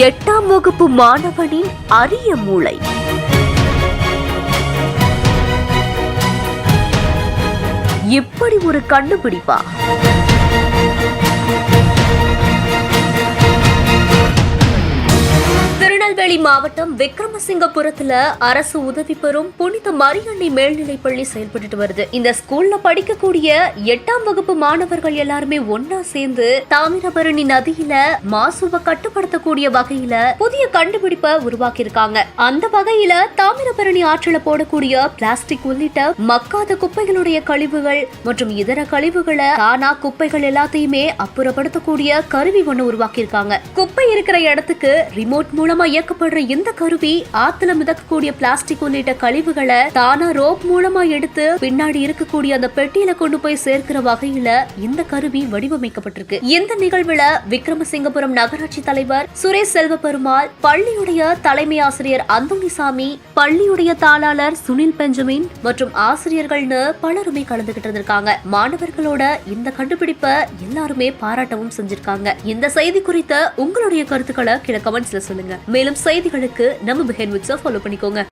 8ஆம் வகுப்பு மாணவனின் அரிய மூளை. இப்படி ஒரு கண்டுபிடிப்பா? திருநெல்வேலி மாவட்டம் விக்ரமசிங்கபுரத்துல அரசு உதவி பெறும் புனித மரியன்னை மேல்நிலைப்பள்ளி செயல்பட்டு வருது. இந்த ஸ்கூல்ல படிக்கக்கூடிய 8ஆம் வகுப்பு மாணவர்கள் எல்லாருமே ஒன்னா சேர்ந்து தாமிரபரணி நதியில மாசுவை கட்டுப்படுத்தக்கூடிய வகையில புதிய கண்டுபிடிப்பை உருவாக்கி இருக்காங்க. அந்த வகையில தாமிரபரணி ஆற்றில போடக்கூடிய பிளாஸ்டிக் உள்ளிட்ட மக்காத குப்பைகளுடைய கழிவுகள் மற்றும் இதர கழிவுகளை தானா குப்பைகள் எல்லாத்தையுமே அப்புறப்படுத்தக்கூடிய கருவி ஒண்ணு உருவாக்கி இருக்காங்க. குப்பை இருக்கிற இடத்துக்கு ரிமோட் மூலமா இயக்கப்படுற இந்த கருவி ஆத்துல மிதக்கக்கூடிய பிளாஸ்டிக் உள்ளிட்ட கழிவுகளை தானா ரோப் மூலமா எடுத்து பின்னாடி இருக்கக்கூடிய அந்த பெட்டியில கொண்டு போய் சேர்க்கிற வகையில இந்த கருவி வடிவமைக்கப்பட்டிருக்கு. இந்த நிகழ்வுல விக்ரமசிங்கபுரம் நகராட்சி தலைவர் சுரேஷ் செல்வபெருமாள், பள்ளியுடைய தலைமை ஆசிரியர் அந்தோணிசாமி, பள்ளியுடைய தாளாளர் சுனில் பெஞ்சமின் மற்றும் ஆசிரியர்கள்னு பலருமே கலந்துகிட்டு இருக்காங்க. மாணவர்களோட இந்த கண்டுபிடிப்பை எல்லாருமே பாராட்டவும் செஞ்சிருக்காங்க. இந்த செய்தி குறித்த உங்களுடைய கருத்துக்களை கீழே கமெண்ட்ஸ்ல சொல்லுங்க. மேலும் செய்திகளுக்கு நம்ம பிஹைண்ட் விட்ஸை ஃபாலோ பண்ணிக்கோங்க.